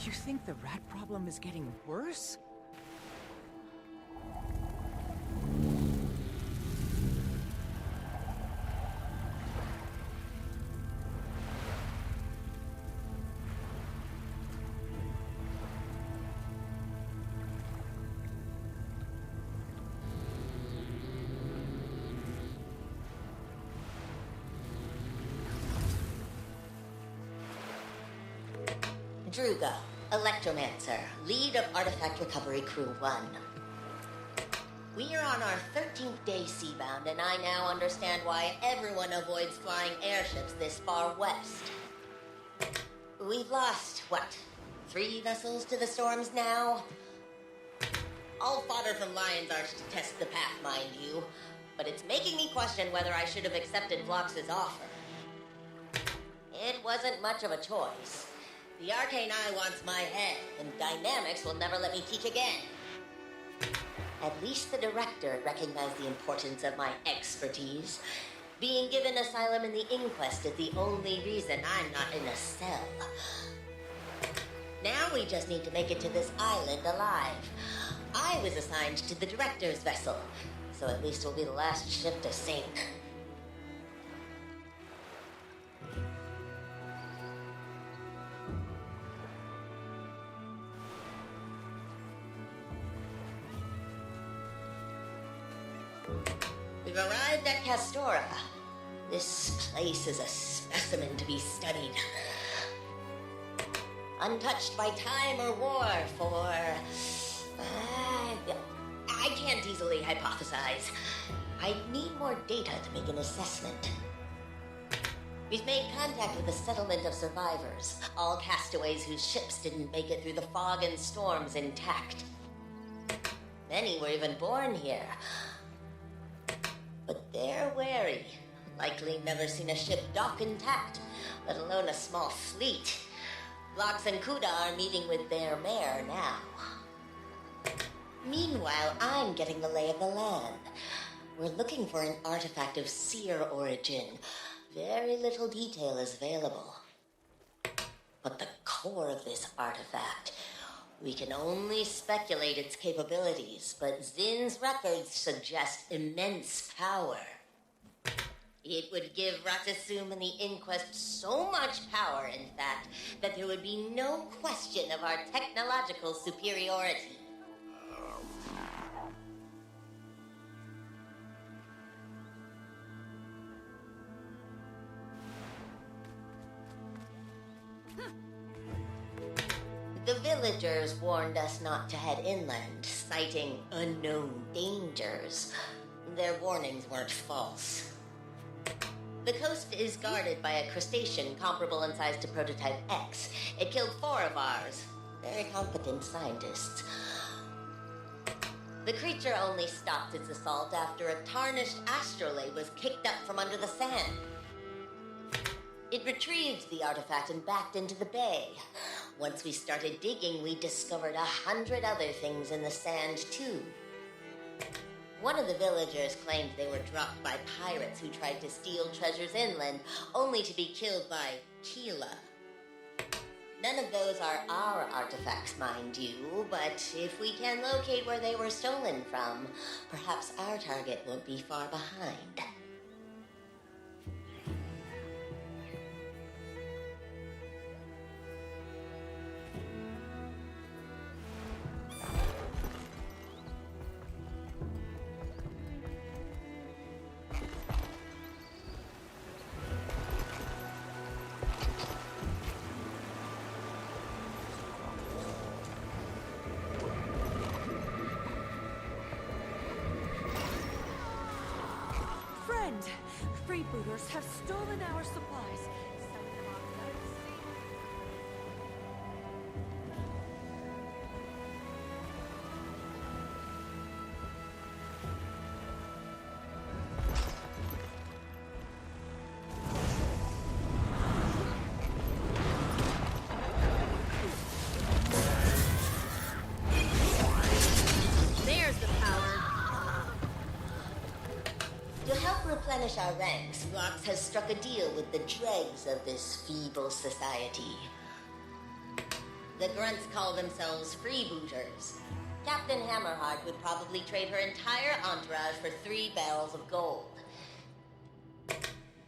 You think the rat problem is getting worse? Drugga, Electromancer, lead of Artifact Recovery Crew 1. We are on our 13th day seabound, and I now understand why everyone avoids flying airships this far west. We've lost, 3 vessels to the storms now? All fodder from Lion's Arch to test the path, mind you, but it's making me question whether I should have accepted Vlox's offer. It wasn't much of a choice. The Arcane Eye wants my head, and Dynamics will never let me teach again. At least the director recognized the importance of my expertise. Being given asylum in the Inquest is the only reason I'm not in a cell. Now we just need to make it to this island alive. I was assigned to the director's vessel, so at least we'll be the last ship to sink. We've arrived at Castora. This place is a specimen to be studied. Untouched by time or war for... I can't easily hypothesize. I need more data to make an assessment. We've made contact with a settlement of survivors, all castaways whose ships didn't make it through the fog and storms intact. Many were even born here. But they're wary. Likely never seen a ship dock intact, let alone a small fleet. Vlox and Kuda are meeting with their mayor now. Meanwhile, I'm getting the lay of the land. We're looking for an artifact of seer origin. Very little detail is available. But the core of this artifact, we can only speculate its capabilities, but Zin's records suggest immense power. It would give Ratasum and the Inquest so much power, in fact, that there would be no question of our technological superiority. The villagers warned us not to head inland, citing unknown dangers. Their warnings weren't false. The coast is guarded by a crustacean comparable in size to Prototype X. It killed 4 of ours. Very competent scientists. The creature only stopped its assault after a tarnished astrolabe was kicked up from under the sand. It retrieved the artifact and backed into the bay. Once we started digging, we discovered 100 other things in the sand, too. One of the villagers claimed they were dropped by pirates who tried to steal treasures inland, only to be killed by Keela. None of those are our artifacts, mind you, but if we can locate where they were stolen from, perhaps our target won't be far behind. Freebooters have stolen our supplies. There's the power. To help replenish our ranks, Vlox has struck a deal with the dregs of this feeble society. The grunts call themselves freebooters. Captain Hammerheart would probably trade her entire entourage for 3 barrels of gold.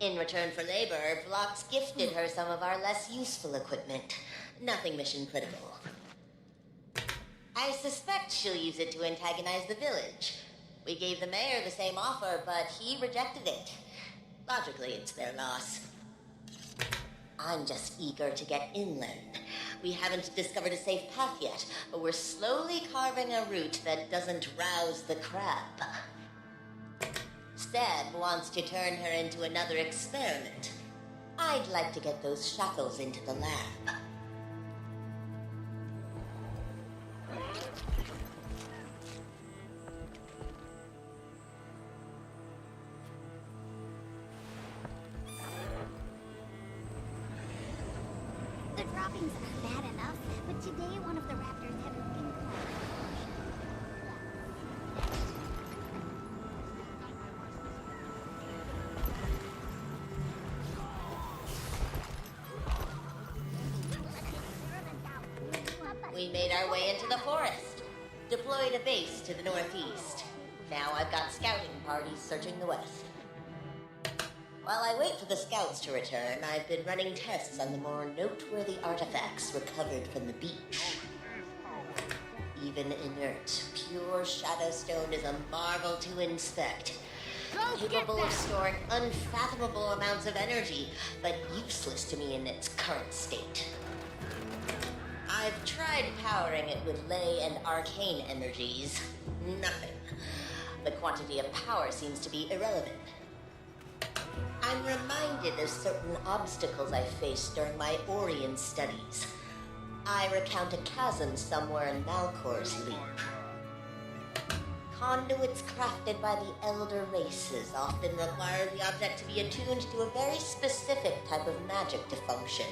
In return for labor, Vlox gifted her some of our less useful equipment. Nothing mission critical. I suspect she'll use it to antagonize the village. We gave the mayor the same offer, but he rejected it. Logically, it's their loss. I'm just eager to get inland. We haven't discovered a safe path yet, but we're slowly carving a route that doesn't rouse the crab. Seb wants to turn her into another experiment. I'd like to get those shackles into the lab. The droppings are bad enough, but today one of the raptors had an We made our way into the forest, deployed a base to the northeast. Now I've got scouting parties searching the west. While I wait for the scouts to return, I've been running tests on the more noteworthy artifacts recovered from the beach. Even inert, pure shadowstone is a marvel to inspect. Capable of storing unfathomable amounts of energy, but useless to me in its current state. I've tried powering it with ley and arcane energies. Nothing. The quantity of power seems to be irrelevant. I'm reminded of certain obstacles I faced during my Orion studies. I recount a chasm somewhere in Malcor's Leap. Conduits crafted by the elder races often require the object to be attuned to a very specific type of magic to function.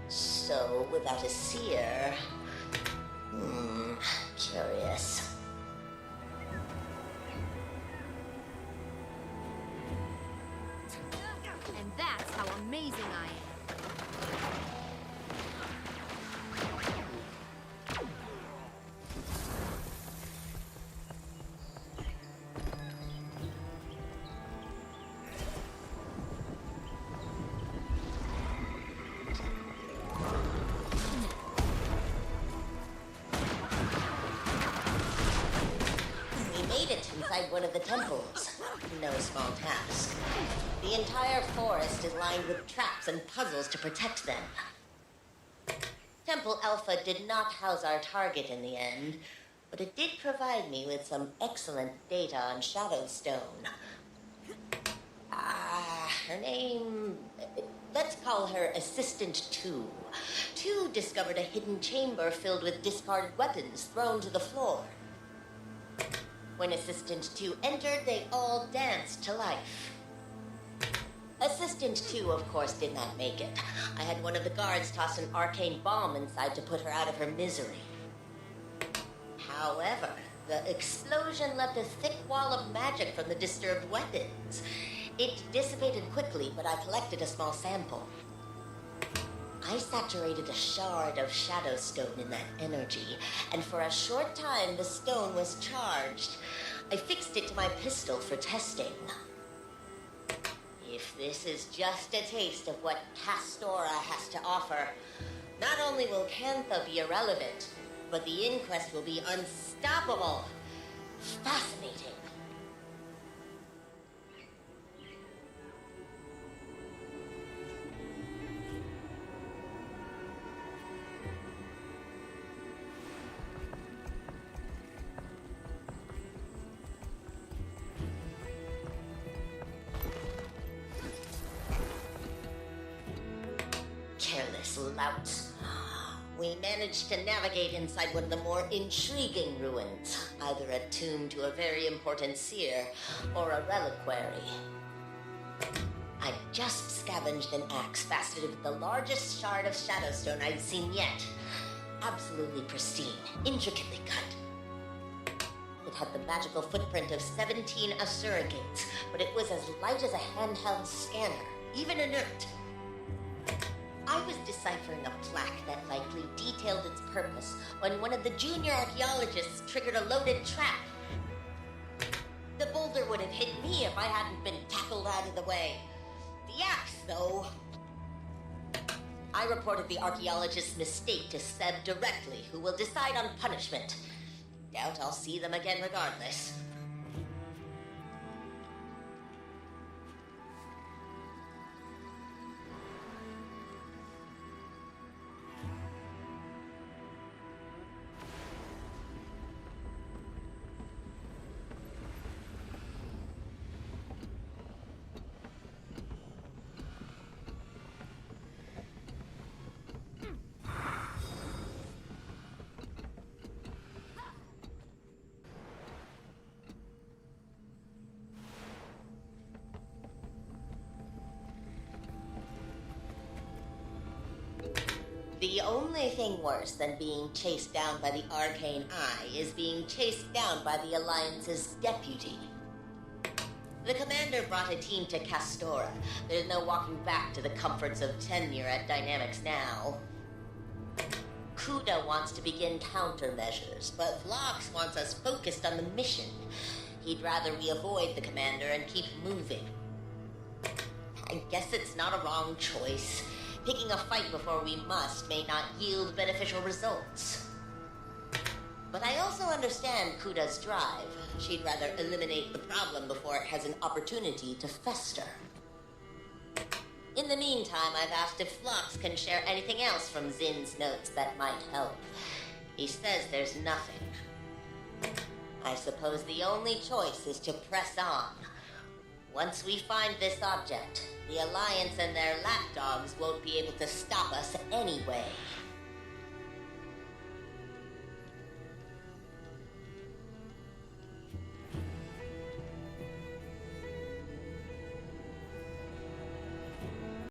So, without a seer... curious. And that's how amazing I am. One of the temples. No small task. The entire forest is lined with traps and puzzles to protect them. Temple Alpha did not house our target in the end, but it did provide me with some excellent data on Shadowstone. Her name... let's call her Assistant 2. 2 discovered a hidden chamber filled with discarded weapons thrown to the floor. When Assistant 2 entered, they all danced to life. Assistant 2, of course, did not make it. I had one of the guards toss an arcane bomb inside to put her out of her misery. However, the explosion left a thick wall of magic from the disturbed weapons. It dissipated quickly, but I collected a small sample. I saturated a shard of Shadowstone in that energy, and for a short time the stone was charged. I fixed it to my pistol for testing. If this is just a taste of what Castora has to offer, not only will Cantha be irrelevant, but the Inquest will be unstoppable. Fascinating. Careless louts. We managed to navigate inside one of the more intriguing ruins, either a tomb to a very important seer or a reliquary. I just scavenged an axe faceted with the largest shard of Shadowstone I'd seen yet. Absolutely pristine, intricately cut. It had the magical footprint of 17 Asuragates, but it was as light as a handheld scanner, even inert. I was deciphering a plaque that likely detailed its purpose when one of the junior archaeologists triggered a loaded trap. The boulder would have hit me if I hadn't been tackled out of the way. The axe, though. I reported the archaeologist's mistake to Seb directly, who will decide on punishment. Doubt I'll see them again regardless. The only thing worse than being chased down by the Arcane Eye is being chased down by the Alliance's deputy. The commander brought a team to Castora. There's no walking back to the comforts of tenure at Dynamics now. Kuda wants to begin countermeasures, but Vlox wants us focused on the mission. He'd rather we avoid the commander and keep moving. I guess it's not a wrong choice. Picking a fight before we must may not yield beneficial results. But I also understand Kuda's drive. She'd rather eliminate the problem before it has an opportunity to fester. In the meantime, I've asked if Phlox can share anything else from Zin's notes that might help. He says there's nothing. I suppose the only choice is to press on. Once we find this object, the Alliance and their lapdogs won't be able to stop us anyway.